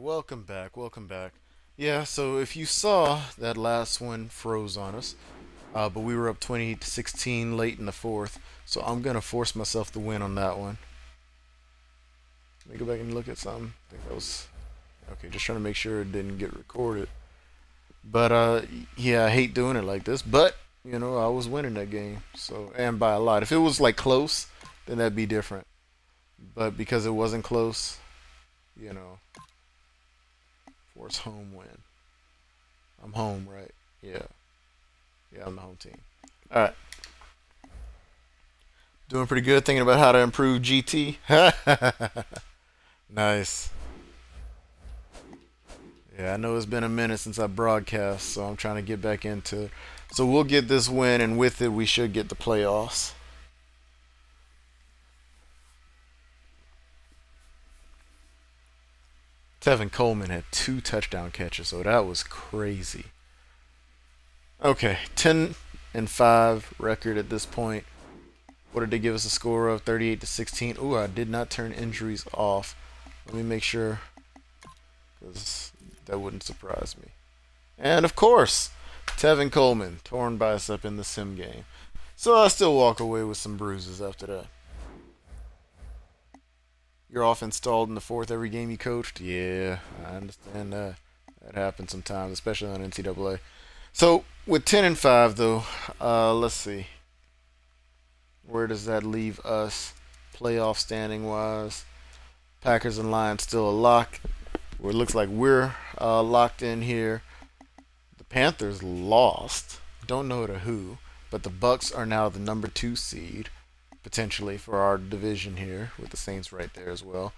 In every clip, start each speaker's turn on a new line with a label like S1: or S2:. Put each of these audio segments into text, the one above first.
S1: welcome back, welcome back. Yeah, so if you saw that last one froze on us, but we were up 20 to 16 late in the fourth, so I'm gonna force myself to win on that one. Let me go back and look at something. I think that was okay. Just trying to make sure it didn't get recorded. But yeah, I hate doing it like this, but I was winning that game, so and by a lot. If it was like close, then that'd be different. But because it wasn't close, you know, force home win. I'm home, right? Yeah. Yeah, I'm the home team. All right. Doing pretty good. Thinking about how to improve GT. Nice. Yeah, I know it's been a minute since I broadcast, so I'm trying to get back into it. So we'll get this win, and with it, we should get the playoffs. Tevin Coleman had two touchdown catches, so that was crazy. Okay, 10-5 record at this point. What did they give us a score of? 38 to 16. Ooh, I did not turn injuries off. Let me make sure, because that wouldn't surprise me. And of course, Tevin Coleman, torn bicep in the sim game. So I still walk away with some bruises after that. You're off installed in the fourth every game you coached? Yeah, I understand that. That happens sometimes, especially on NCAA. So with 10-5 though, let's see. Where does that leave us playoff standing wise? Packers and Lions still a lock. Where it looks like we're locked in here. The Panthers lost. Don't know to who, but the Bucks are now the number 2 seed potentially for our division here with the Saints right there as well.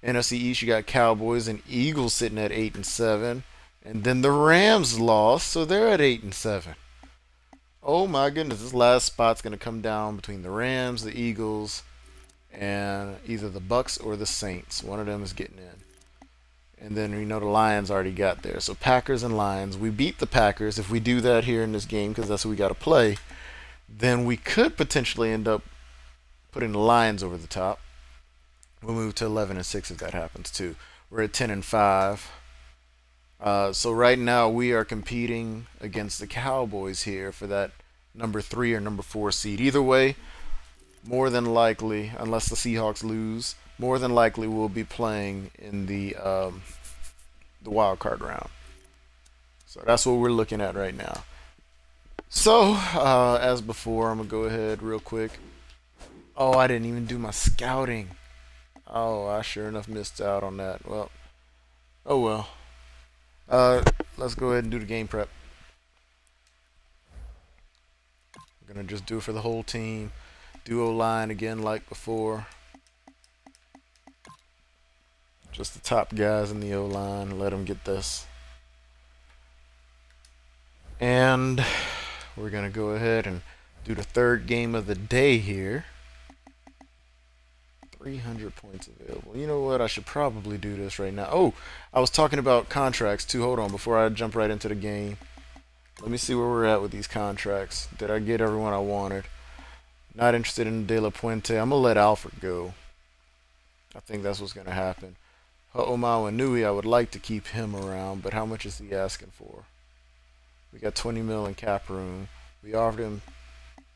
S1: NFC East, you got Cowboys and Eagles sitting at 8-7, and then the Rams lost, so they're at 8-7. Oh my goodness, this last spot's gonna come down between the Rams, the Eagles, and either the Bucks or the Saints. One of them is getting in. And then we know the Lions already got there. So Packers and Lions. We beat the Packers. If we do that here in this game, because that's what we got to play, then we could potentially end up putting the Lions over the top. We'll move to 11-6 if that happens too. We're at 10-5. So right now we are competing against the Cowboys here for that number 3 or number 4 seed. Either way, more than likely, unless the Seahawks lose, more than likely we'll be playing in the wild card round. So that's what we're looking at right now. So as before, I'm gonna go ahead real quick. Oh, I didn't even do my scouting. Oh, I sure enough missed out on that. Well, oh well. Let's go ahead and do the game prep. We're gonna just do it for the whole team. Duo line again like before. Just the top guys in the O line. Let them get this. And we're gonna go ahead and do the third game of the day here. 300 points available. You know what? I should probably do this right now. Oh, I was talking about contracts too. Hold on, before I jump right into the game. Let me see where we're at with these contracts. Did I get everyone I wanted? Not interested in De La Puente. I'm gonna let Alfred go. I think that's what's gonna happen. Ho'omau Nui, I would like to keep him around, but how much is he asking for? We got 20 mil in cap room. We offered him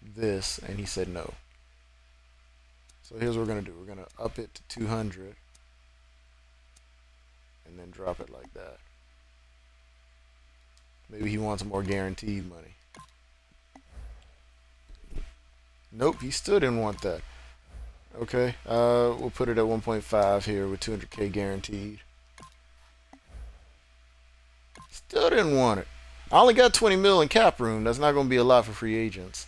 S1: this, and he said no. So here's what we're going to do. We're going to up it to 200 and then drop it like that. Maybe he wants more guaranteed money. Nope, he still didn't want that. Okay, we'll put it at 1.5 here with 200K guaranteed. Still didn't want it. I only got 20 mil in cap room. That's not going to be a lot for free agents.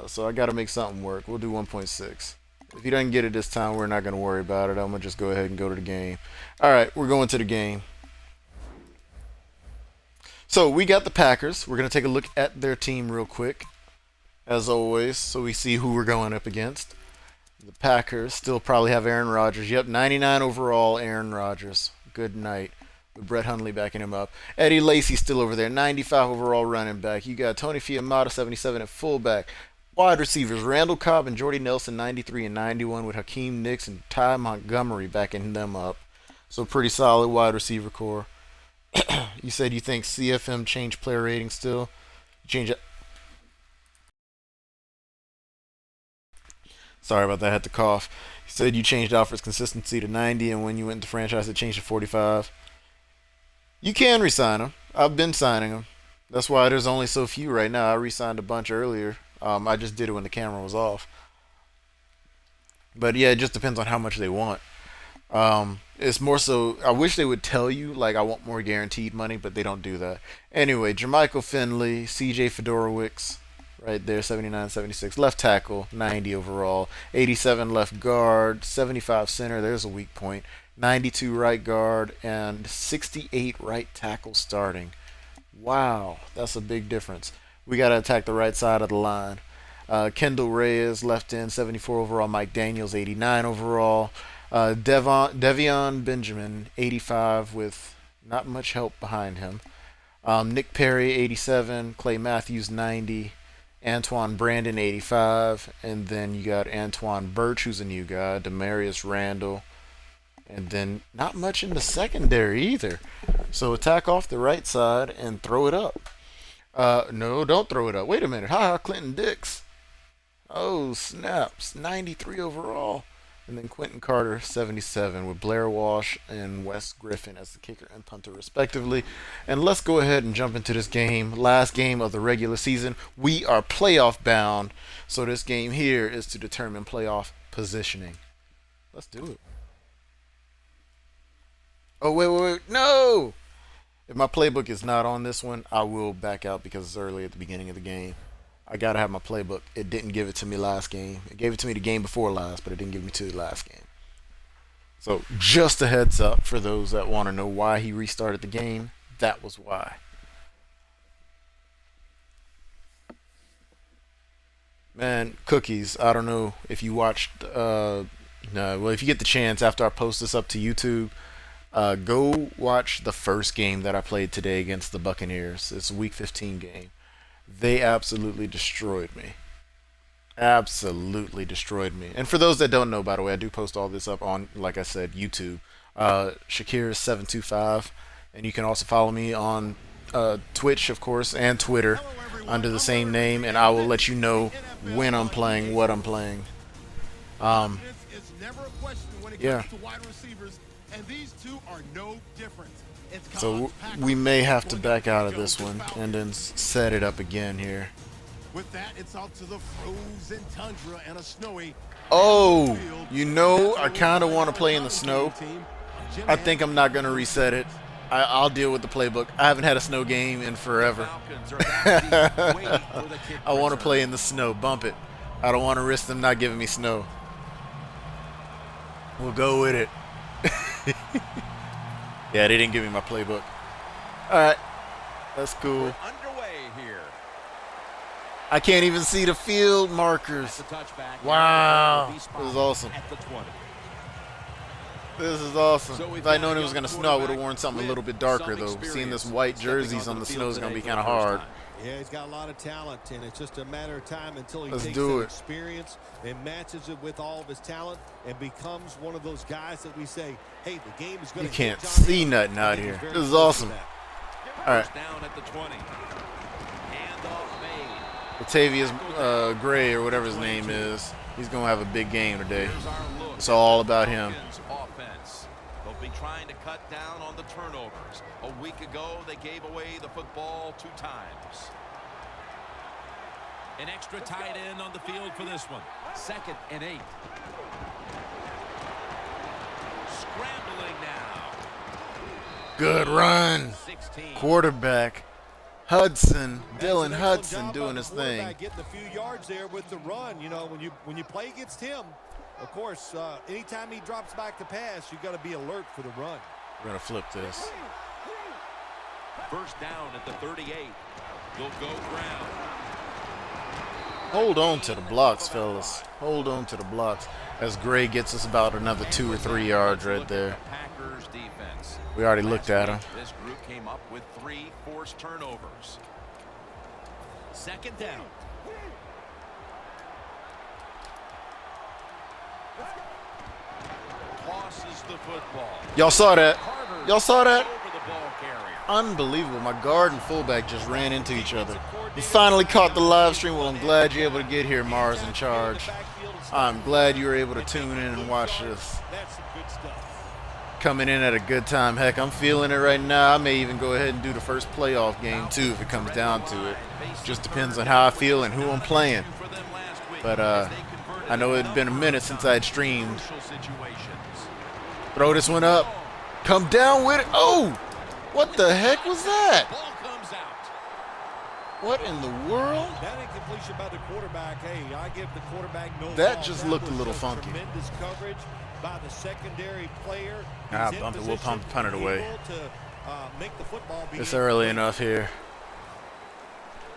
S1: So I got to make something work. We'll do 1.6. If he doesn't get it this time, we're not going to worry about it. I'm going to just go ahead and go to the game. All right, we're going to the game. So we got the Packers. We're going to take a look at their team real quick, as always, so we see who we're going up against. The Packers still probably have Aaron Rodgers. Yep, 99 overall, Aaron Rodgers. Good night. With Brett Hundley backing him up. Eddie Lacy still over there, 95 overall running back. You got Tony Fiametta, 77 at fullback. Wide receivers, Randall Cobb and Jordy Nelson, 93 and 91, with Hakeem Nicks and Ty Montgomery backing them up. So pretty solid wide receiver core. You said you think CFM changed player rating still? Change it. Sorry about that. I had to cough. You said you changed Alfred's consistency to 90, and when you went into franchise, it changed to 45. You can resign him. I've been signing him. That's why there's only so few right now. I re-signed a bunch earlier. I just did it when the camera was off. But yeah, it just depends on how much they want. It's more so. I wish they would tell you like I want more guaranteed money, but they don't do that. Anyway, Jermichael Finley, C.J. Fedorowicz, right there, 79, 76 left tackle, 90 overall, 87 left guard, 75 center. There's a weak point. 92 right guard and 68 right tackle starting. Wow, that's a big difference. We got to attack the right side of the line. Kendall Reyes, left end, 74 overall. Mike Daniels, 89 overall. Devion Benjamin, 85, with not much help behind him. Nick Perry, 87. Clay Matthews, 90. Antoine Brandon, 85. And then you got Antoine Birch, who's a new guy. Demarius Randall. And then not much in the secondary either. So attack off the right side and throw it up. No, don't throw it up. Wait a minute. Ha, Clinton Dix. Oh, snaps. 93 overall. And then Quentin Carter, 77, with Blair Walsh and Wes Griffin as the kicker and punter, respectively. And let's go ahead and jump into this game. Last game of the regular season. We are playoff bound. So this game here is to determine playoff positioning. Let's do it. Oh, wait. No! If my playbook is not on this one, I will back out because it's early at the beginning of the game. I gotta have my playbook. It didn't give it to me last game. It gave it to me the game before last, but it didn't give me to the last game. So just a heads up for those that want to know why he restarted the game. That was why. Man, cookies. I don't know if you watched. No, well, if you get the chance after I post this up to YouTube, go watch the first game that I played today against the Buccaneers. It's a Week 15 game. They absolutely destroyed me. Absolutely destroyed me. And for those that don't know, by the way, I do post all this up on, like I said, YouTube. Shakir725, and you can also follow me on Twitch, of course, and Twitter under the same name, and I will let you know when I'm playing, what I'm playing. Yeah. So we may have to back out of this one and then set it up again here.
S2: With that, it's out to the frozen tundra and a snowy.
S1: Oh, you know, I kind of want to play in the snow. I think I'm not going to reset it. I'll deal with the playbook. I haven't had a snow game in forever. I want to play in the snow. Bump it. I don't want to risk them not giving me snow. We'll go with it. Yeah, they didn't give me my playbook. All right, that's cool. I can't even see the field markers. Wow, this is awesome. This is awesome. If I'd known it was going to snow, I would have worn something a little bit darker, though. Seeing this white jerseys on the snow is going to be kind of hard.
S2: Yeah, he's got a lot of talent, and it's just a matter of time until he takes
S1: that
S2: experience and matches it with all of his talent and becomes one of those guys that we say, hey, the game is going to.
S1: You can't see nothing out here. This is awesome. All right.
S3: Down at the 20.
S1: Latavius Gray, or whatever his name is, he's going to have a big game today. It's all about him.
S3: They'll be trying to cut down on the turnovers. A week ago, they gave away the football 2 times.
S4: An extra tight end on the field for this one. 2nd and 8. Scrambling now.
S1: Good run. 16. Quarterback. Hudson, Dylan Hudson doing his thing.
S2: Getting a few yards there with the run. You know, when you play against him, of course, anytime he drops back to pass, you got to be alert for the run.
S1: We're gonna flip this.
S4: First down at the 38. He'll go ground.
S1: Hold on to the blocks, fellas. Hold on to the blocks. As Gray gets us about another 2 or 3 yards right there.
S3: Packers defense.
S1: We already looked at him.
S3: This group came up with 3 forced turnovers.
S4: 2nd down.
S3: Toss tosses the football.
S1: Y'all saw that? Y'all saw that?
S3: Over the ball carrier.
S1: Unbelievable. My guard and fullback just ran into each other. You finally caught the live stream. Well, I'm glad you're able to get here, Mars in charge. I'm glad you were able to tune in and watch this.
S2: That's some good stuff.
S1: Coming in at a good time. Heck, I'm feeling it right now. I may even go ahead and do the first playoff game, too, if it comes down to it. Just depends on how I feel and who I'm playing. But I know it had been a minute since I had streamed. Throw this one up. Come down with it. Oh! What the heck was that?
S3: Ball comes out.
S1: What in the world?
S2: That incompletion by the quarterback. Hey, I give the quarterback no
S1: That
S2: fault.
S1: just looked a
S2: was
S1: little funky.
S2: Tremendous coverage by the secondary player.
S1: Ah,
S2: He's in
S1: bump it. We'll
S2: position,
S1: punt it away.
S2: able to, make the football be
S1: It's early enough here.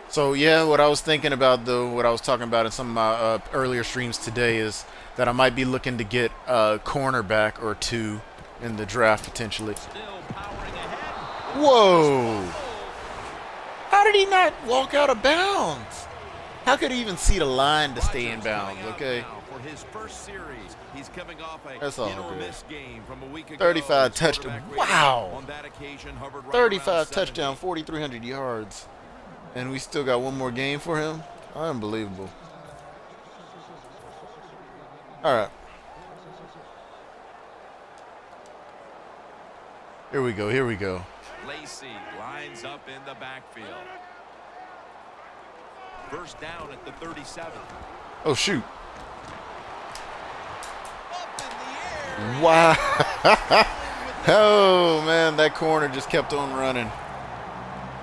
S1: So, yeah, what I was thinking about, though, what I was talking about in some of my earlier streams today is that I might be looking to get a cornerback or two in the draft potentially.
S3: Still powering ahead.
S1: Whoa! How did he not walk out of bounds? How could he even see the line to stay in bounds, okay?
S3: For his first series, he's coming off a
S1: That's all
S3: hit or
S1: good.
S3: miss game from a week ago.
S1: 35
S3: His
S1: touchdown.
S3: quarterback rating
S1: Wow!
S3: on that occasion hovered right
S1: 35
S3: around
S1: touchdown,
S3: 70.
S1: 4,300 yards. And we still got one more game for him? Unbelievable. All right. Here we go, here we go.
S3: Lacey lines up in the backfield. First down at the 37.
S1: Oh, shoot.
S3: Up in the air.
S1: Wow. Oh, man, that corner just kept on running.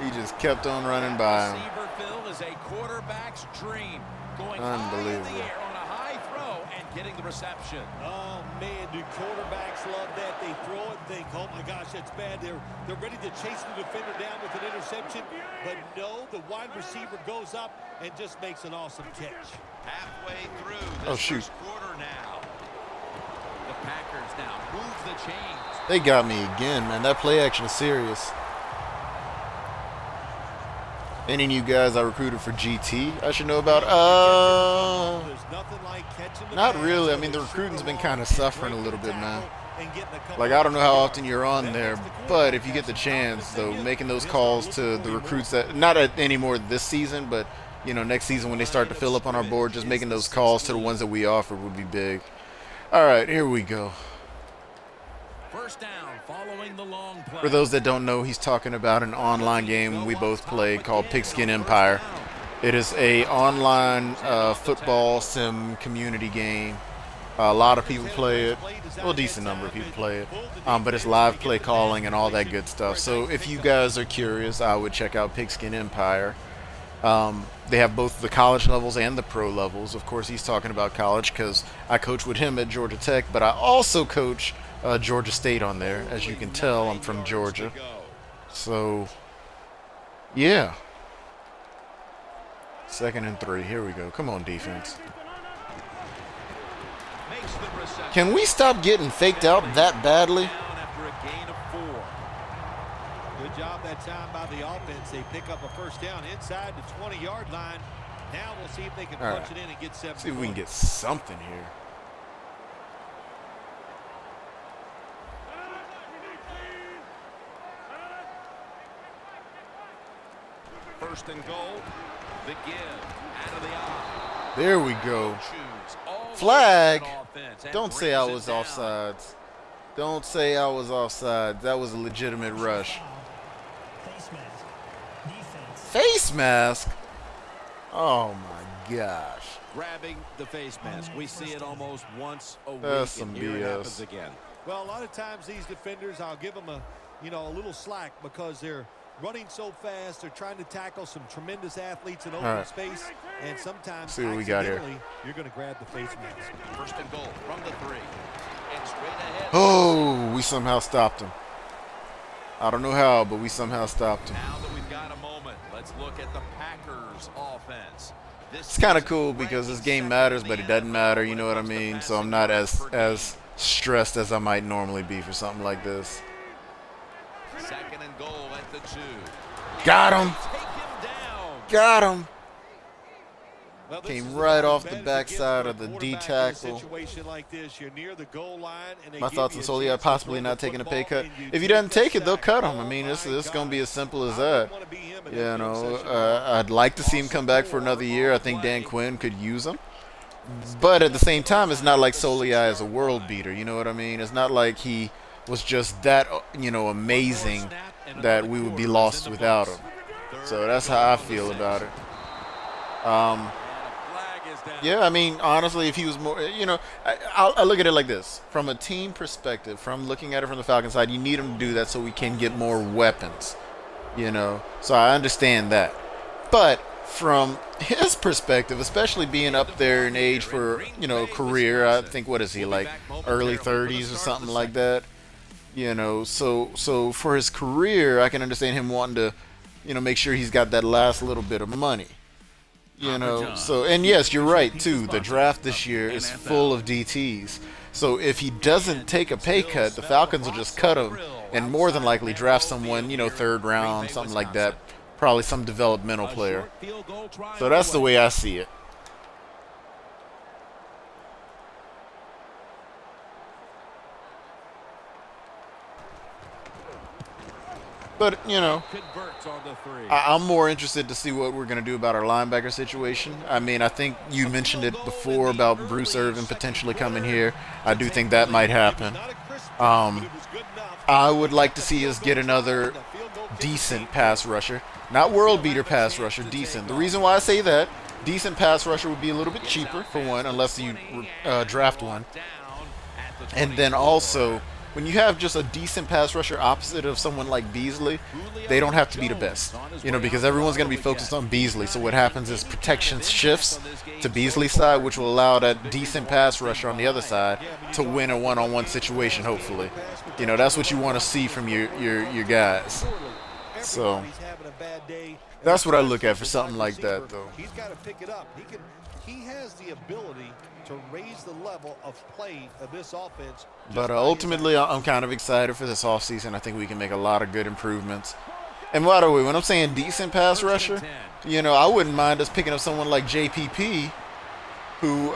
S1: He just kept on running by him.
S3: Receiver Phil is a quarterback's dream. Going
S1: Unbelievable.
S3: high in the air on a high throw and getting the reception.
S2: Oh, man, do quarterbacks love that? They throw it and think, oh, my gosh, that's bad. They're ready to chase the defender down with an interception. But no, the wide receiver goes up and just makes an awesome catch.
S3: Halfway through this
S1: shoot.
S3: first quarter now. The Packers now move the chains.
S1: They got me again, man. That play action is serious. Any of you guys I recruited for GT I should know about?
S2: There's nothing like catching the
S1: Not
S2: pass
S1: really. I
S2: with
S1: mean, the
S2: a
S1: recruiting's
S2: super
S1: been
S2: ball,
S1: kind of suffering a
S2: breaking
S1: little bit, man.
S2: tackle, and getting a couple
S1: Like, I don't know how
S2: of
S1: often you're on there, but if you get the chance, though, making those calls to the recruits that, not anymore this season, but, you know, next season when they start to fill up on our board, just making those calls to the ones that we offer would be big. All right, here we go.
S3: First down following the long play.
S1: For those that don't know, he's talking about an online game we both play called Pigskin Empire. It is a online football sim community game. A lot of people play it. Well, a decent number of people play it. But it's live play calling and all that good stuff. So if you guys are curious, I would check out Pigskin Empire. They have both the college levels and the pro levels. Of course, he's talking about college because I coach with him at Georgia Tech, but I also coach Georgia State on there. As you can tell, I'm from Georgia. So, yeah. 2nd and 3. Here we go. Come on, defense.
S3: Makes the reception.
S1: Can we stop getting faked out that badly?
S3: Down after a gain of 4.
S2: Good job that time by the offense. They pick up a first down inside the 20-yard line. Now we'll see if they can
S1: All
S2: punch
S1: right.
S2: it in and get 7.
S1: See if we can get something here.
S3: First and goal. The give out of the eye.
S1: There we go.
S3: Choose all
S1: Flag.
S3: on offense and
S1: Don't say I
S3: brings
S1: was
S3: it down.
S1: offsides. Don't say I was offsides. That was a legitimate rush.
S5: Face mask. Defense.
S1: Face mask? Oh my gosh.
S4: Grabbing the face mask. We see it almost once a week,
S1: That's some
S4: and here it
S1: BS.
S4: happens again.
S2: Well, a lot of times these defenders, I'll give them a little slack because they're running so fast. They're trying to tackle some tremendous athletes in open
S1: right.
S2: space, and sometimes
S1: See what we got here.
S2: accidentally, you're going to grab the face mask.
S3: First and goal from the 3. And straight ahead.
S1: Oh, we somehow stopped him. I don't know how, but we somehow stopped him.
S3: Now that we've got a moment, let's look at the Packers offense.
S1: It's kind of cool because this game matters, but it doesn't matter. You know what I mean? So I'm not as stressed as I might normally be for something like this.
S3: 2nd and goal at the 2.
S1: Got him.
S3: Take him down.
S1: Got him.
S2: Well, this
S1: Came
S2: is
S1: right
S2: about as
S1: off the
S2: bad as it gets
S1: backside
S2: for a
S1: of the D
S2: quarterback in a
S1: tackle.
S2: situation like this. You're near the goal line, and they
S1: My
S2: give
S1: thoughts
S2: you
S1: on
S2: a
S1: Soliai
S2: chance to
S1: possibly
S2: throw
S1: not
S2: the
S1: taking a pay
S2: football,
S1: cut.
S2: and you
S1: If he
S2: take
S1: doesn't
S2: that
S1: take it, they'll
S2: sack.
S1: cut him. I
S2: Oh,
S1: mean,
S2: my
S1: it's going to be as
S2: gosh.
S1: simple as
S2: I
S1: that.
S2: wouldn't want to be him in
S1: You
S2: that film
S1: know,
S2: session tomorrow.
S1: I'd like to see him come back for another year. I think Dan Quinn could use him. But at the same time, it's not like Soliai is a world beater. You know what I mean? It's not like he was just that, amazing that we would be lost without him. So that's how I feel about it. Yeah, I mean, honestly, if he was more, I look at it like this. From a team perspective, from looking at it from the Falcons side, you need him to do that so we can get more weapons, So I understand that. But from his perspective, especially being up there in age for, career, I think, what is he, like early 30s or something like that? So for his career, I can understand him wanting to, make sure he's got that last little bit of money. So, and yes, you're right too. The draft this year is full of DTs. So if he doesn't take a pay cut, the Falcons will just cut him and more than likely draft someone, third round, something like that. Probably some developmental player. So that's the way I see it. But, I'm more interested to see what we're going to do about our linebacker situation. I mean, I think you mentioned it before about Bruce Irvin potentially coming here. I do think that might happen. I would like to see us get another decent pass rusher. Not world beater pass rusher, decent. The reason why I say that, decent pass rusher would be a little bit cheaper, for one, unless you draft one. And then also, when you have just a decent pass rusher opposite of someone like Beasley, they don't have to be the best, because everyone's going to be focused on Beasley. So what happens is protection shifts to Beasley's side, which will allow that decent pass rusher on the other side to win a one-on-one situation, hopefully. That's what you want to see from your guys. So that's what I look at for something like that, though.
S2: He's got to pick it up. He has the ability to raise the level of play of this offense.
S1: But ultimately, I'm kind of excited for this offseason. I think we can make a lot of good improvements. And by the way, when I'm saying decent pass rusher, I wouldn't mind us picking up someone like JPP, who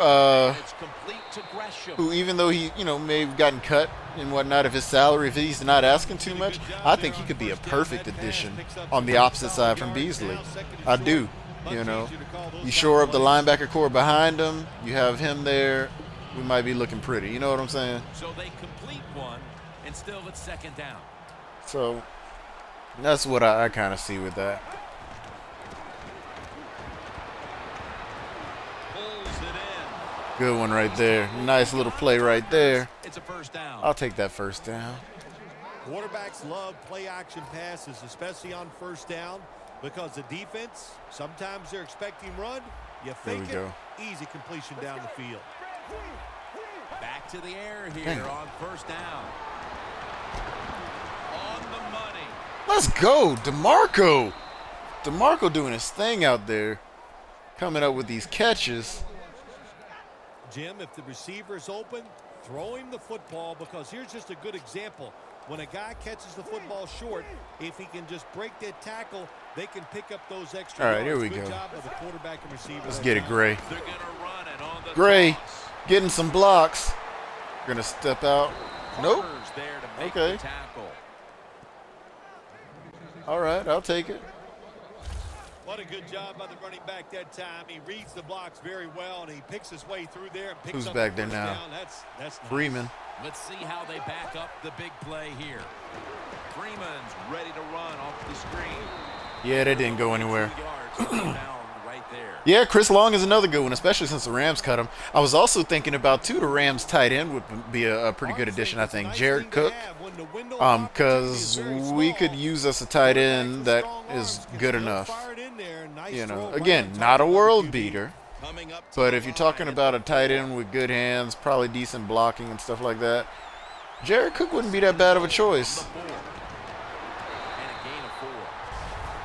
S1: even though he, may have gotten cut and whatnot of his salary, if he's not asking too much, I think he could be a perfect addition on the opposite side from Beasley. I do. You shore up the linebacker core behind him. You have him there. We might be looking pretty. You know what I'm saying?
S4: So they complete one, and still it's second down.
S1: So that's what I kind of see with that.
S4: Pulls it in.
S1: Good one right there. Nice little play right there.
S4: It's a first down.
S1: I'll take that first down.
S2: Quarterbacks love play-action passes, especially on first down, because the defense, sometimes they're expecting run. You fake it, easy completion down the field.
S4: Back to the air here on first down. On the money.
S1: Let's go, DeMarco. DeMarco doing his thing out there, coming up with these catches.
S2: Jim, if the receiver is open, throw him the football, because here's just a good example. When a guy catches the football short, if he can just break that tackle, they can pick up those extra
S1: yards. All right, here we
S2: go.
S1: Good
S2: job of the quarterback and receiver.
S1: Let's get it, Gray.
S4: They're going to run it on the
S1: Gray
S4: toss.
S1: getting some blocks. Going to step out. Nope.
S4: There to make
S1: Okay.
S4: the tackle.
S1: All right, I'll take it.
S2: What a good job by the running back that time. He reads the blocks very well, and he picks his way through there and picks
S1: Who's
S2: up
S1: back
S2: the
S1: there
S2: first
S1: now?
S2: down. That's nice.
S1: Freeman.
S4: Let's see how they back up the big play here. Freeman's ready to run off the screen.
S1: Yeah, that didn't go anywhere.
S4: 2 yards down right there.
S1: Yeah, Chris Long is another good one, especially since the Rams cut him. I was also thinking about, too, the Rams tight end would be a pretty good addition, I think. Jared Cook, because we could use us a tight end that is good enough. Again, not a world beater, but if you're talking about a tight end with good hands, probably decent blocking and stuff like that, Jared Cook wouldn't be that bad of a choice.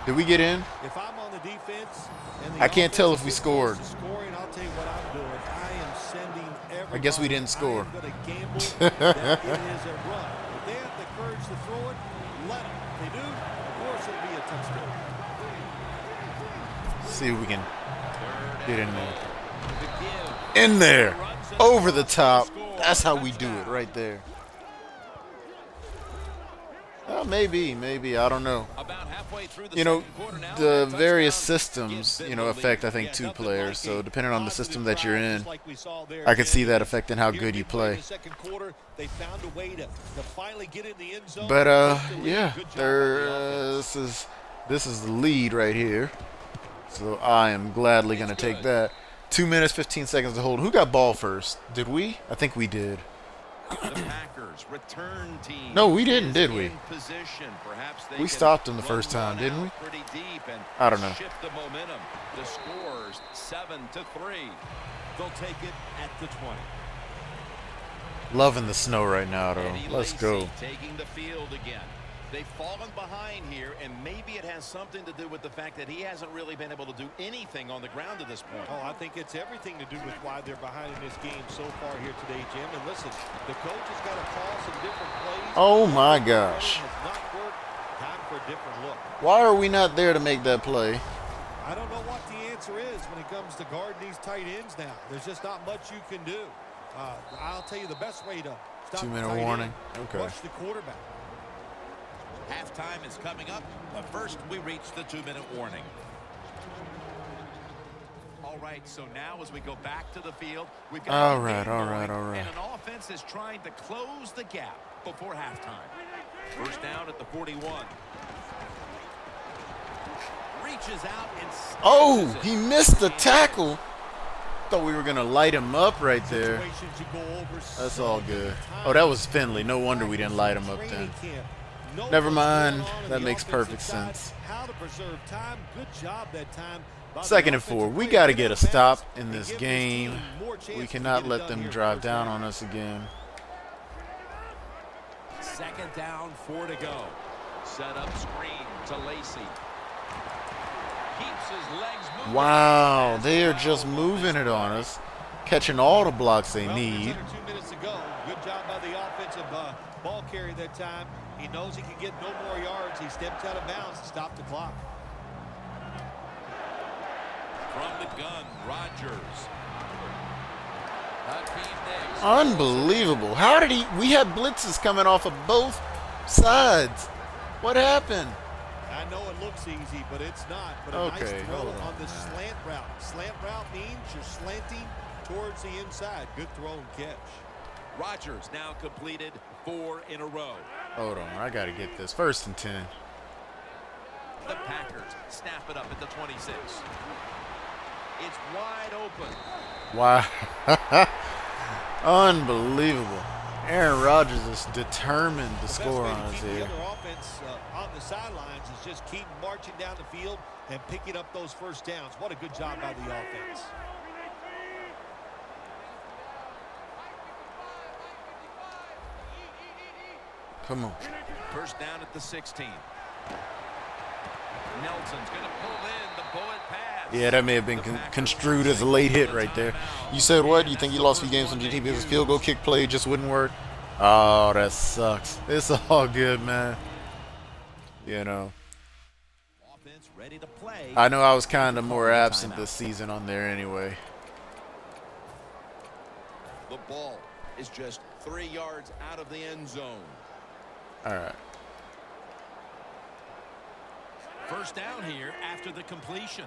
S1: Did we get in?
S2: If I'm on the defense,
S1: I can't tell if we scored.
S2: I'll tell you what I'm doing. I am sending everybody.
S1: I guess we didn't score.
S2: I am going to gamble that it is a run. If they have the courage to throw it, let them. If they do, of course it'll be a touchdown.
S1: See if we can Get in there.
S4: The give.
S1: In there.
S4: Runs it
S1: Over the
S4: across
S1: top.
S4: the score.
S1: That's how we do it
S4: Touchdown.
S1: right there. Maybe. I don't know.
S4: About halfway through the
S1: You know,
S4: second quarter now,
S1: the
S4: that
S1: various
S4: touchdown
S1: systems,
S4: gives
S1: you
S4: them
S1: know,
S4: the
S1: affect,
S4: lead.
S1: I think, two
S2: nothing
S1: players.
S2: like
S1: So
S2: a
S1: depending on the
S2: positive
S1: system that you're
S2: drive,
S1: in,
S2: just like we saw there,
S1: I could see
S2: Jim.
S1: that affecting how
S2: Here
S1: good you
S2: midway in
S1: play.
S2: the second quarter, they found a way to finally get in the end zone.
S1: But
S2: Take the lead.
S1: yeah,
S2: Good job by the offense.
S1: this is the lead right here. So I am gladly gonna take that. 2 minutes 15 seconds to hold. Who got ball first? Did we? I think we did.
S3: The Packers return team.
S1: No, we didn't, did we?
S3: In position. Perhaps they
S1: We
S3: can
S1: stopped them the
S3: run
S1: first time,
S3: one
S1: didn't we?
S3: out Pretty deep and
S1: I don't know.
S3: shift the momentum. The scores 7-3.
S2: They'll take it at the 20.
S1: Loving the snow right now, though.
S3: Eddie
S1: Let's
S3: Lacy
S1: go.
S3: taking the field again. They've fallen behind here, and maybe it has something to do with the fact that he hasn't really been able to do anything on the ground to this point.
S2: Oh, I think it's everything to do with why they're behind in this game so far here today, Jim. And listen, the coach has got to call some different plays.
S1: Oh my gosh.
S2: Has not worked. Time for a different look.
S1: Why are we not there to make that play?
S2: I don't know what the answer is when it comes to guarding these tight ends now. There's just not much you can do. I'll tell you the best way to stop
S1: 2 minute
S2: the tight
S1: warning.
S2: end,
S1: Okay.
S2: rush the quarterback.
S4: Halftime is coming up, but first we reach the 2-minute warning. All right, so now as we go back to the field, we've got
S1: All
S4: a game
S1: right.
S4: going, and an offense is trying to close the gap before halftime. First down at the 41. Reaches out and
S1: Oh,
S4: snatches it.
S1: he missed the tackle. Thought we were gonna light him up right there.
S2: Situations you go over
S1: That's
S2: so
S1: all
S2: many
S1: good.
S2: times.
S1: Oh, that was Finley. No wonder we didn't light him up then. Never mind. That makes perfect sense.
S2: How to preserve time. Good job that time. by the
S1: 2nd and 4.
S2: offensive
S1: We
S2: player.
S1: got to
S2: Get
S1: get a
S2: out fast
S1: stop in
S2: and
S1: this
S2: give
S1: game.
S2: team more chances
S1: We
S2: to
S1: cannot
S2: get it
S1: let
S2: done
S1: them
S2: here
S1: drive
S2: first
S1: down
S2: half.
S1: on us again.
S4: Second down, 4 to go. Set up screen to Lacy. Keeps his legs moving.
S1: Wow, they are just moving it on us, catching all the blocks they
S2: Well, there's
S1: need.
S2: under 2 minutes to go. Good job by the offensive ball carrier that time. He knows he can get no more yards. He stepped out of bounds to stop the clock.
S4: From the gun, Rodgers. Hakeem Nicks.
S1: Unbelievable. How did he? We had blitzes coming off of both sides. What happened?
S2: I know it looks easy, but it's not. But a
S1: Okay,
S2: nice throw
S1: hold
S2: on
S1: on,
S2: the
S1: man.
S2: slant route. Slant route means you're slanting towards the inside. Good throw and catch.
S4: Rodgers now completed 4 in a row.
S1: Hold on, I got to get this. 1st and 10.
S4: The Packers snap it up at the 26. It's wide open.
S1: Wow. Unbelievable. Aaron Rodgers is determined to
S2: The best
S1: score
S2: way
S1: on
S2: to
S1: us
S2: keep the
S1: here.
S2: other offense on the sidelines is just keep marching down the field and picking up those first downs. What a good job by the offense.
S1: Come on.
S4: First down at the 16. Nelson's going to pull in the bullet pass.
S1: Yeah, that may have been construed as a late hit right there. You said what? You think you lost a few games on GT because field goal kick play just wouldn't work? Oh, that sucks. It's all good, man. You know,
S4: Offense ready to play.
S1: I know I was kind of more absent this season on there anyway.
S3: The ball is just 3 yards out of the end zone.
S1: All right.
S4: First down here after the completion.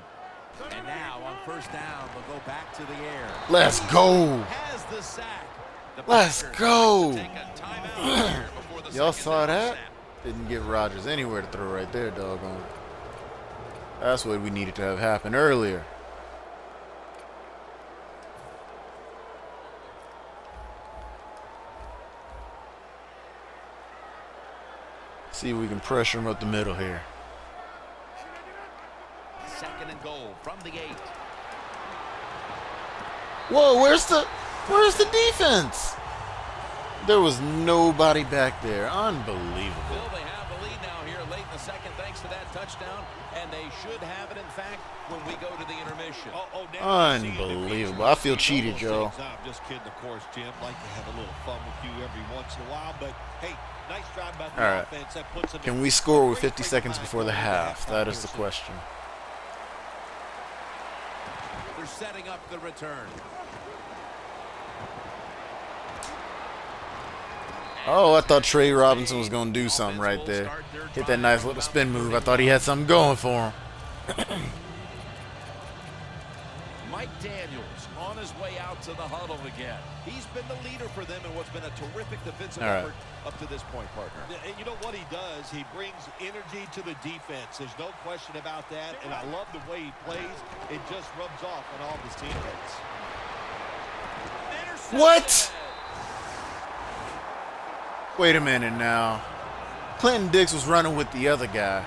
S4: And now on first down, they'll go back to the air.
S1: Let's go.
S4: Has the sack. The
S1: Let's
S4: Packers
S1: go.
S4: take a timeout here before the
S1: Y'all
S4: second
S1: saw
S4: down
S1: that?
S4: snap.
S1: Didn't give Rodgers anywhere to throw right there, doggone. That's what we needed to have happen earlier. See if we can pressure him up the middle here.
S4: Second and goal from the 8.
S1: Whoa, where's the defense? There was nobody back there. Unbelievable.
S4: Bill, they have the lead now here late in the second thanks to that touchdown, and they should have it, in fact, when we go to the intermission.
S1: Unbelievable. I feel cheated, y'all.
S2: I'm just kidding, of course, Jim. Like to have a little fun with you every once in a while, but hey, nice drive by the
S1: All right.
S2: offense. That puts them
S1: Can
S2: in
S1: we score with
S2: great
S1: 50
S2: frame of
S1: seconds
S2: mind
S1: before the
S2: going into
S1: half?
S2: halftime
S1: That
S2: here
S1: is the
S2: soon.
S1: question.
S4: They're setting up the return.
S1: Oh, I thought Trey Robinson was going to do something right there. Hit that nice little spin move. I thought he had something going for him.
S4: Mike Daniels on his way out to the huddle again. He's been the leader for them in what's been a terrific defensive effort up to this point, partner.
S2: And you know what he does? He brings energy to the defense. There's no question about that. And I love the way he plays. It just rubs off on all of his teammates.
S1: What? Wait a minute now. Clinton Dix was running with the other guy.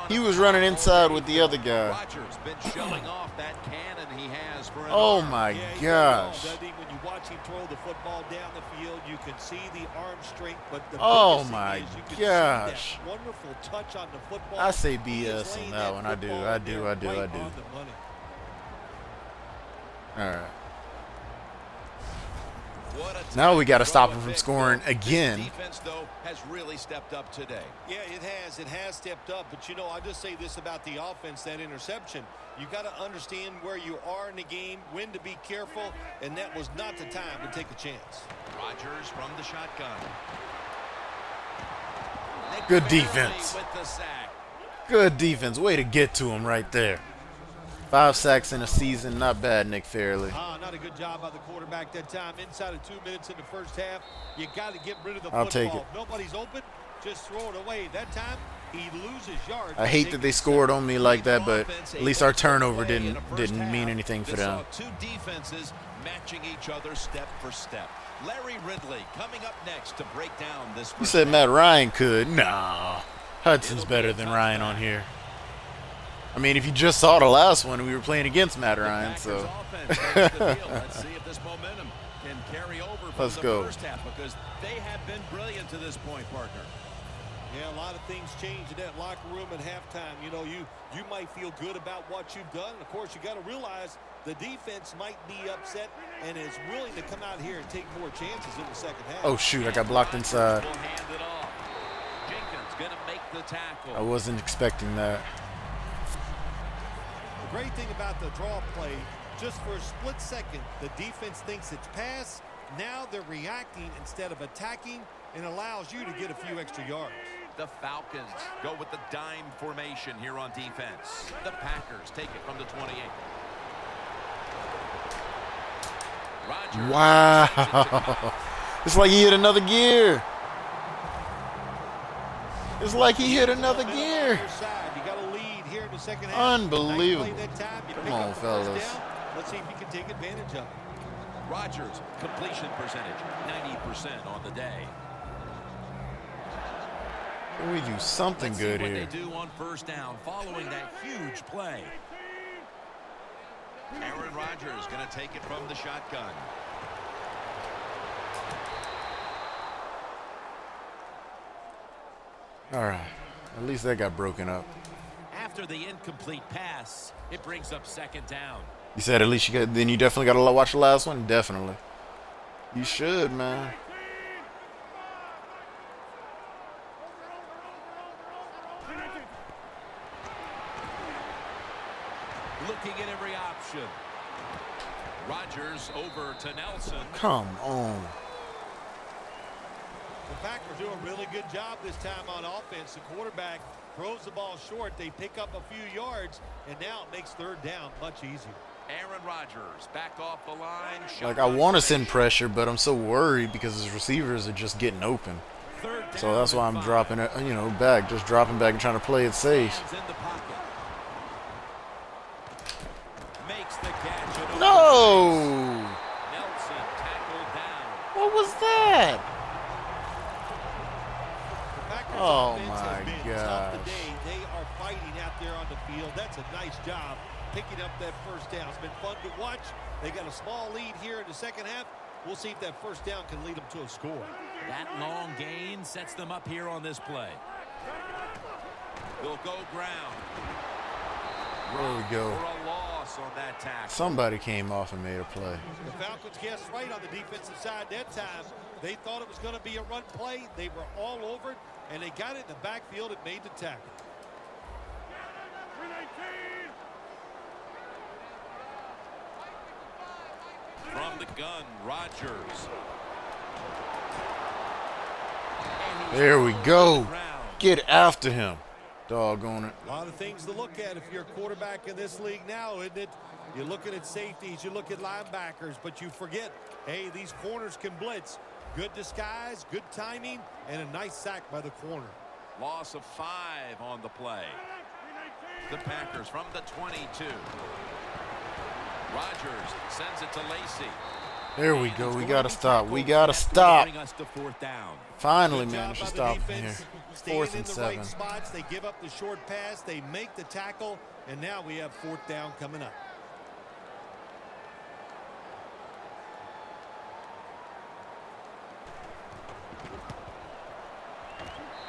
S1: He was running inside with the other guy.
S4: Rodgers been showing off that cannon he has for an
S1: Oh
S4: arm.
S1: my
S2: Yeah,
S1: gosh.
S2: when you watch him throw the football down the field, you can see the arm strength, but the
S1: Oh
S2: biggest thing
S1: my
S2: is you can
S1: gosh.
S2: see that wonderful touch on the football.
S1: I say
S2: He is
S1: BS on
S2: laying
S1: that one. I do.
S2: football
S1: I
S2: in
S1: do.
S2: there
S1: I do.
S2: right
S1: I do.
S2: on the money.
S1: All right.
S4: What a
S1: Now we got to
S4: throw
S1: stop
S4: and
S1: him from
S4: pick.
S1: scoring
S4: This
S1: again.
S4: defense, though, has really stepped up today.
S2: Yeah, it has. It has stepped up. But, you know, I'll just say this about the offense, that interception. You got to understand where you are in the game, when to be careful, and that was not the time to take a chance.
S4: Rodgers from the shotgun.
S1: Good
S4: Barely
S1: defense.
S4: with the sack.
S1: Good defense. Way to get to him right there. 5 sacks in a season. Not bad, Nick Fairley.
S2: Not a good job by the quarterback that time. Inside of 2 minutes in the first half, you got to get rid of the
S1: I'll
S2: football.
S1: take it.
S2: If nobody's open, just throw it away. That time, he loses yards.
S1: I hate that they scored on me like that, but at least our turnover didn't mean anything for them.
S4: Two defenses matching each other step for step. Larry Ridley coming up next to break down this.
S1: You said Matt Ryan could. Nah. Hudson's better than Ryan on here. I mean, if you just saw the last one, we were playing against Matt Ryan, so.
S4: Let's see if this momentum can carry over from
S1: Let's
S4: the
S1: go.
S4: first half, because they have been brilliant to this point, partner.
S2: Yeah, a lot of things change in that locker room at halftime. You know, you might feel good about what you've done. And of course, you got to realize the defense might be upset and is willing to come out here and take more chances in the second half.
S1: Oh, shoot. I got blocked inside.
S4: Will hand it off. Jenkins going to make the tackle.
S1: I wasn't expecting that.
S2: The great thing about the draw play, just for a split second, the defense thinks it's pass. Now they're reacting instead of attacking, and allows you to get a few extra yards.
S4: The Falcons go with the dime formation here on defense. The Packers take it from the 28. Rodgers.
S1: Wow. It's like he hit another gear. It's like he hit another gear.
S2: You got a lead here in the second half.
S1: Unbelievable.
S2: Nice play that time. You
S1: Come
S2: pick
S1: on,
S2: up the first
S1: fellas.
S2: down. Let's see if you can take advantage of it.
S4: Rodgers, completion percentage, 90% on the day.
S1: We do something
S4: Let's
S1: good
S4: see what
S1: here.
S4: they do on first down following that huge play. Aaron Rodgers going to take it from the shotgun.
S1: All right. At least that got broken up.
S4: After the incomplete pass, it brings up second down.
S1: You said at least you got. Then you definitely got to watch the last one. Definitely. You should, man.
S4: Looking at every option. Rodgers over to Nelson.
S1: Come on.
S2: The Packers do a really good job this time on offense. The quarterback throws the ball short. They pick up a few yards, and now it makes third down much easier.
S4: Aaron Rodgers back off the line.
S1: Like I want to send pressure, but I'm so worried because his receivers are just getting open. So that's why I'm dropping it, back, just dropping back and trying to play it safe.
S4: In the pocket. Makes the catch.
S1: No!
S4: Nelson tackled down.
S1: What was that?
S2: The Packers
S1: Oh,
S2: offense
S1: my
S2: has been tough
S1: gosh.
S2: today. They are fighting out there on the field. That's a nice job picking up that first down. It's been fun to watch. They got a small lead here in the second half. We'll see if that first down can lead them to a score.
S4: That long gain sets them up here on this play. They'll go ground.
S1: There we go.
S4: For a loss on that tackle.
S1: Somebody came off and made a play.
S2: The Falcons guessed right on the defensive side that time. They thought it was going to be a run play. They were all over it, and they got it in the backfield and made the tackle.
S4: from the gun, Rodgers.
S1: There we go. Get after him. Doggone it.
S2: A lot of things to look at if you're a quarterback in this league now, isn't it? You're looking at safeties, you look at linebackers, but you forget, hey, these corners can blitz. Good disguise, good timing, and a nice sack by the corner.
S4: Loss of 5 on the play. The Packers from the 22. Rodgers sends it to Lacy.
S1: There we go. We got to stop. We got to stop.
S4: Us to 4th down.
S1: Finally
S2: Good
S1: managed to
S2: job by
S1: stop
S2: the
S1: him here.
S2: defense.
S1: 4th
S2: Staying in
S1: and
S2: the
S1: 7.
S2: right spots. They give up the short pass. They make the tackle, and now we have 4th down coming up.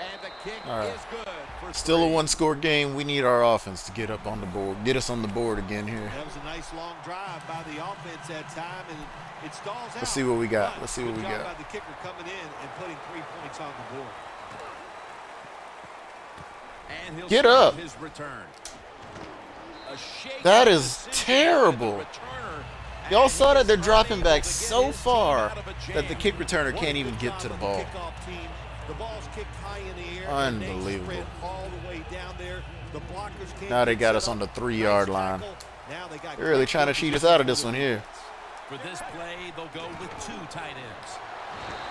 S4: And the kick
S1: All right.
S4: is good for
S1: Still a
S4: 3.
S1: one-score game. We need our offense to get up on the board. Get us on the board again here.
S2: That was a nice long drive by the offense that time, and it stalls out.
S1: Let's see what we got.
S2: But
S1: Let's see what we
S2: good job
S1: got.
S2: by the kicker coming in and putting 3 points on the board.
S4: And he'll
S1: Get
S4: start
S1: up.
S4: his return. A shake
S1: That
S4: of
S1: is
S4: decision by the
S1: terrible.
S4: returner.
S1: Y'all
S4: And
S1: saw
S4: he
S1: that they're
S4: is
S1: dropping
S4: unable
S1: back
S4: to get
S1: so
S4: his team
S1: far
S4: out of a
S1: that the
S4: jam.
S1: kick returner
S2: What a
S1: can't even
S2: good
S1: get to
S2: job
S1: the
S2: of
S1: ball.
S2: kickoff team. The ball's kicked high in the air. and they
S1: Unbelievable.
S2: sprint all the way down there. The blockers can't
S1: Now they
S2: get
S1: got
S2: set
S1: us
S2: up.
S1: on the 3-yard
S2: Nice
S1: line.
S2: tackle. Now they got
S1: They're really
S2: great
S1: trying to cheat us out of this one here.
S4: For this play, they'll go with 2 tight ends.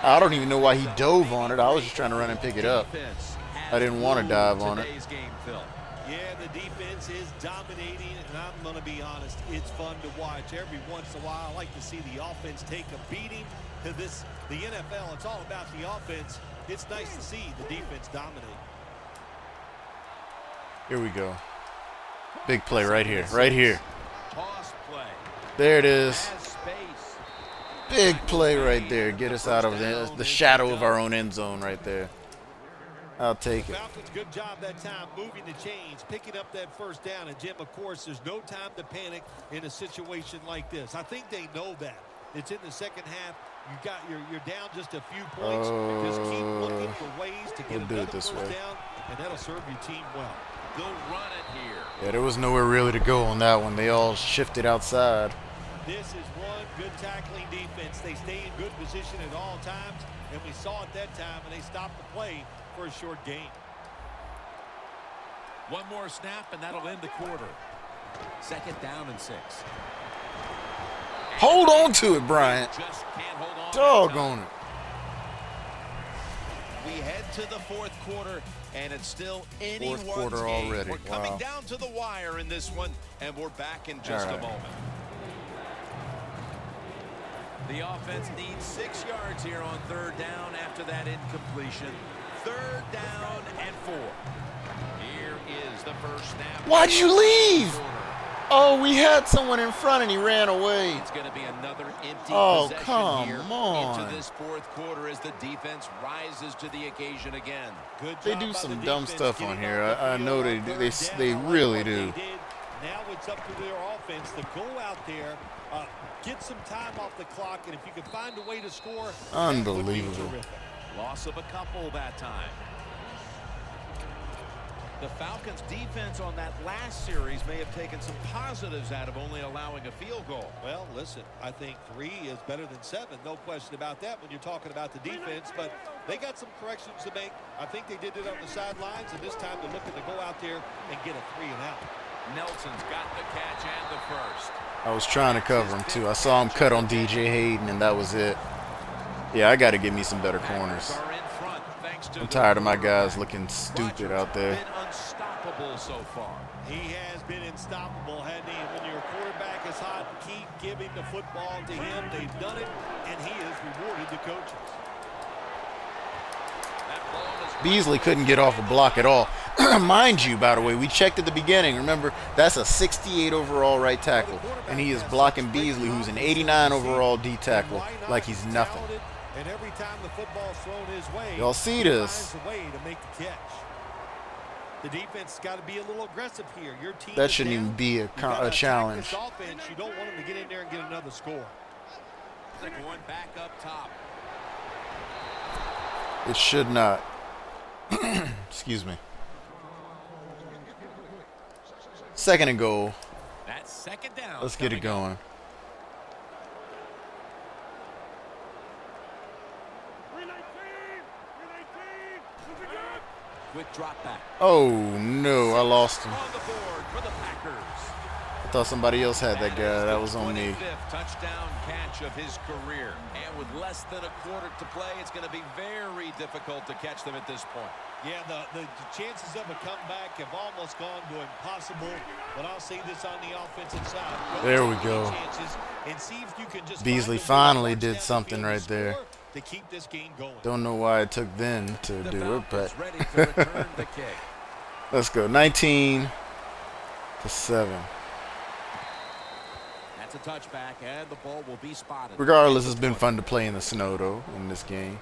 S1: I don't even know why he dove on it. I was just trying to run and pick it up.
S4: Defense has
S1: I didn't want to dive on it.
S4: today's game, Phil.
S2: Yeah, the defense is dominating, and I'm going to be honest, it's fun to watch. Every once in a while, I like to see the offense take a beating to this. The NFL, it's all about the offense. It's nice to see the defense dominate.
S1: Here we go. Big play right here. Right here.
S4: Toss play.
S1: There it is.
S4: Has space.
S1: Big play right there. Get us out of the shadow of our own end zone right there. I'll take it.
S2: Falcons, good job that time, moving the chains, picking up that first down. And, Jim, of course, there's no time to panic in a situation like this. I think they know that. It's in the second half. You're down just a few points. Just keep looking for ways to get
S1: We'll do it
S2: another
S1: this
S2: first
S1: way.
S2: down, and that'll serve your team well.
S4: They'll run it here.
S1: Yeah, there was nowhere really to go on that one. They all shifted outside.
S2: This is one good tackling defense. They stay in good position at all times, and we saw it that time, and they stopped the play for a short gain.
S4: One more snap, and that'll end the quarter. 2nd down and 6.
S1: Hold on to it, Bryant.
S4: Just can't hold on.
S1: Doggone it.
S3: We head to the 4th quarter, and it's still anyone's
S1: Fourth quarter
S3: game.
S1: already.
S3: We're coming
S1: Wow.
S3: down to the wire in this one, and we're back in just
S1: All
S3: a
S1: right.
S3: moment.
S4: The offense needs 6 yards here on 3rd down after that incompletion. 3rd down and 4.
S3: Here is the first snap.
S1: Why'd you leave? Oh, we had someone in front and he ran away.
S3: It's going to be another empty
S1: Oh,
S3: possession
S1: come
S3: here
S1: on.
S3: into this 4th quarter as the defense rises to the occasion again.
S2: Good
S1: They
S2: job
S1: do
S2: by the
S1: some
S2: defense
S1: dumb stuff on
S2: getting
S1: here.
S2: off the
S1: I know
S2: field
S1: they
S2: on
S1: do.
S2: 3rd
S1: They
S2: down. I like
S1: really
S2: what
S1: do.
S2: they did. Now it's up to their offense to go out there, get some time off the clock, and if you can find a way to score, that would be
S1: Unbelievable.
S2: terrific.
S4: Loss of a couple that time. The Falcons' defense on that last series may have taken some positives out of only allowing a field goal.
S2: Well, listen, I think 3 is better than 7. No question about that when you're talking about the defense. But they got some corrections to make. I think they did it on the sidelines, and this time they're looking to go out there and get a 3 and out.
S4: Nelson's got the catch and the first.
S1: I was trying to cover him too. I saw him cut on DJ Hayden and that was it. Yeah, I got to give me some better corners.
S4: Are in front thanks to
S1: I'm tired of my guys looking stupid out there.
S4: been unstoppable so far.
S2: He has been unstoppable, hasn't he? And when your quarterback is hot, keep giving the football to him. They've done it, and he has rewarded the coaches.
S4: That ball is
S1: Beasley couldn't get off a block at all. Mind you, by the way, we checked at the beginning. Remember, that's a 68 overall right tackle. And he is blocking Beasley, who's an 89 overall D tackle, like he's nothing.
S2: And every time the football's thrown his way,
S1: Y'all see
S2: he
S1: this.
S2: finds a way to make the catch. The defense has got to be a little aggressive here. Your team
S1: That
S2: is
S1: shouldn't
S2: down.
S1: even be
S2: You gotta
S1: a
S2: attack
S1: challenge.
S2: this offense. You don't want them to get in there and get another score.
S4: going back up top.
S1: It should not. Excuse me. 2nd and goal.
S4: That's 2nd down.
S1: Let's get it
S4: coming up.
S1: going.
S4: Quick drop back.
S1: Oh no, I lost him.
S4: On the board for the Packers.
S1: I thought somebody else had that guy. That was on me.
S4: 25th touchdown catch of his career. And with less than a quarter to play, it's going to be very difficult to catch them at this point.
S2: Yeah, the chances of a comeback have almost gone to impossible. But I'll say this on the offensive side.
S1: There we go.
S2: And see if you can just
S1: Beasley finally did something right there.
S2: To keep this game going.
S1: Don't know why it took them to do it, but
S4: ready to return the kick.
S1: Let's go. 19-7.
S4: That's a touchback, and the ball will be spotted.
S1: Regardless, it's been fun to play in the snow, though, in this game.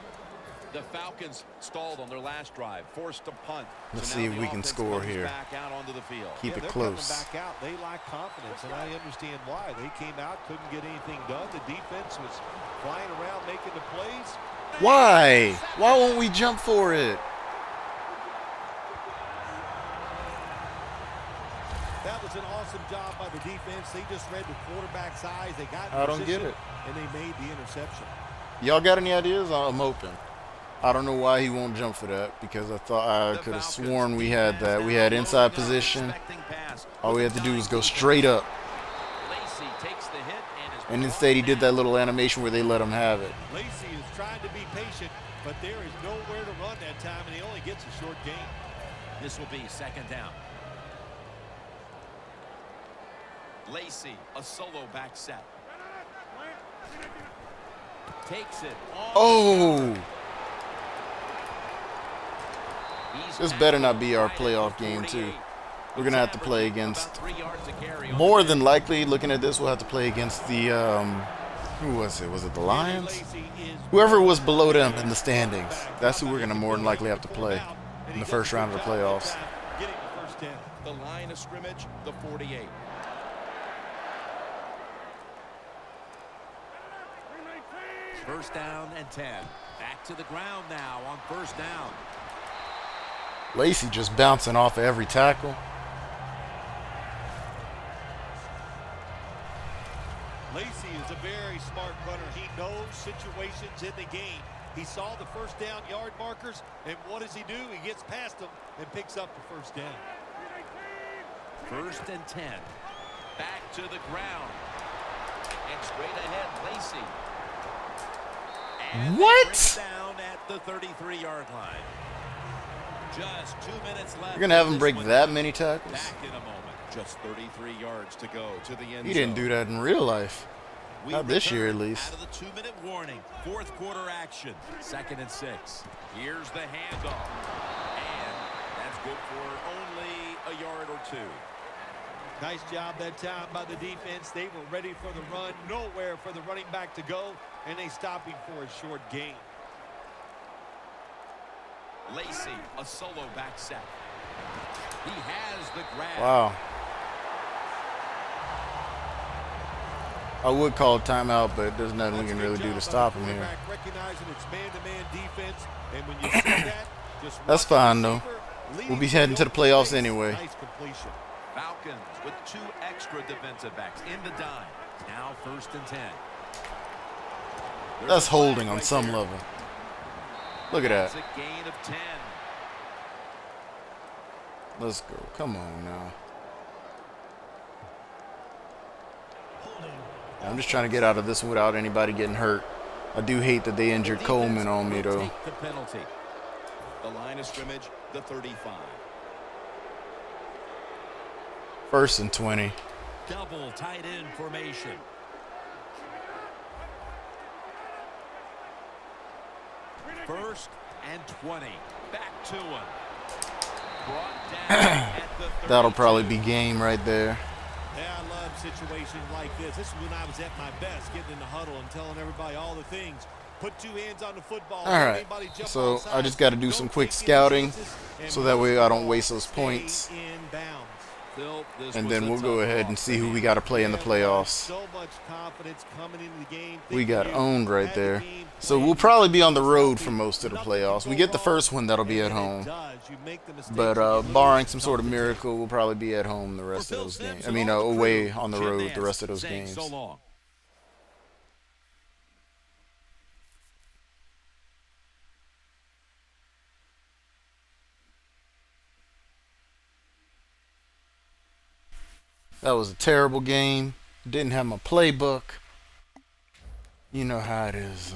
S4: The Falcons stalled on their last drive, forced to punt.
S1: Let's
S4: So
S1: see
S4: now
S1: if
S4: the
S1: we can
S4: offense
S1: score
S4: comes
S1: here.
S4: back out onto the field.
S1: Keep it
S2: they're
S1: close.
S2: coming back out. They lack confidence, and I understand why. They came out, couldn't get anything done. The defense was flying around making the plays.
S1: Why? Why won't we jump for it?
S2: That was an awesome job by the defense. They just read the quarterback's eyes. They got in
S1: I don't get
S2: position,
S1: it.
S2: and they made the interception.
S1: Y'all got any ideas? I'm open. I don't know why he won't jump for that, because I thought I could have sworn we had that. We had inside position. All we had to do was go straight up.
S4: Lacey takes the hit
S1: And instead he did that little animation where they let him have it.
S2: Lacey is trying to be patient, but there is nowhere to run that time, and he only gets a short gain.
S4: This will be second down. Lacey, a solo back set. Takes it.
S1: Oh! This better not be our playoff game, too. We're going to have to play against, more than likely, looking at this, we'll have to play against the, who was it? Was it the Lions? Whoever was below them in the standings. That's who we're going to more than likely have to play in the first round of the playoffs.
S4: The line of scrimmage, the 48. First down and 10. Back to the ground now on first down.
S1: Lacey just bouncing off of every tackle.
S2: Lacey is a very smart runner. He knows situations in the game. He saw the first down yard markers, and what does he do? He gets past them and picks up the first down.
S4: First and 10. Back to the ground. And straight ahead, Lacey. And
S1: What?
S4: down at the 33-yard line. Just 2 minutes left.
S1: You're going to have him break that many tackles?
S4: Back in a moment. Just 33 yards to go to the end zone.
S1: He didn't do that in real life. Not this year, at least.
S4: Out of the 2-minute warning. Fourth quarter action. Second and 6. Here's the handoff. And that's good for only a yard or two.
S2: Nice job that time by the defense. They were ready for the run. Nowhere for the running back to go, and they stopped him for a short gain.
S4: Lacey, a solo back set. He has the grab.
S1: Wow. I would call a timeout, but there's nothing we can really do to stop him here.
S2: Recognizing it's man-to-man defense, and when you see that, just
S1: That's fine, though. We'll be heading to the playoffs anyway.
S2: Nice completion.
S4: Falcons with 2 extra defensive backs in the dime. Now first and 10.
S1: That's holding on some level. Look at that.
S4: That's a gain of 10.
S1: Let's go. Come on now. I'm just trying to get out of this one without anybody getting hurt. I do hate that they injured Coleman on me, though.
S4: Take the penalty. The line of scrimmage, the 35.
S1: First and 20.
S4: Double tight end formation. First and 20. Back to him. Brought down at the
S1: That'll probably
S4: 32.
S1: be game right there.
S2: Yeah, I love situations like this. This is when I was at my best, getting in the huddle and telling everybody all the things. Put 2 hands on the football.
S1: All right.
S2: Anybody jump
S1: So
S2: outside.
S1: I just got to do some
S2: Don't
S1: quick
S2: take any
S1: scouting
S2: chances,
S1: so that way I don't waste those
S2: stay
S1: points.
S2: in bounds.
S4: Phil, this
S1: And
S4: was
S1: then
S4: a
S1: we'll go
S4: tough
S1: ahead
S4: loss
S1: and see
S4: for
S1: who
S4: him.
S1: we got to play in the
S2: Yeah,
S1: playoffs.
S2: so much confidence coming into the game.
S1: We got
S2: Thinking
S1: owned right
S2: had the
S1: there.
S2: game
S1: So
S2: planned.
S1: we'll probably be on the road for
S2: Nothing
S1: most of the
S2: can
S1: playoffs.
S2: go
S1: We get the
S2: wrong,
S1: first one that'll be
S2: and
S1: at
S2: when it
S1: home.
S2: does, you make the mistakes
S1: But
S2: and you lose.
S1: barring some sort of
S2: Tough to take.
S1: miracle, we'll probably be at home the rest
S4: For
S1: of
S4: Phil
S1: those games.
S4: Simpson
S1: I mean,
S4: on the
S1: away
S4: crew,
S1: on the
S4: Jim
S1: road the
S4: Nance
S1: rest of those
S4: saying
S1: games.
S4: So long.
S1: That was a terrible game. Didn't have my playbook. You know how it is.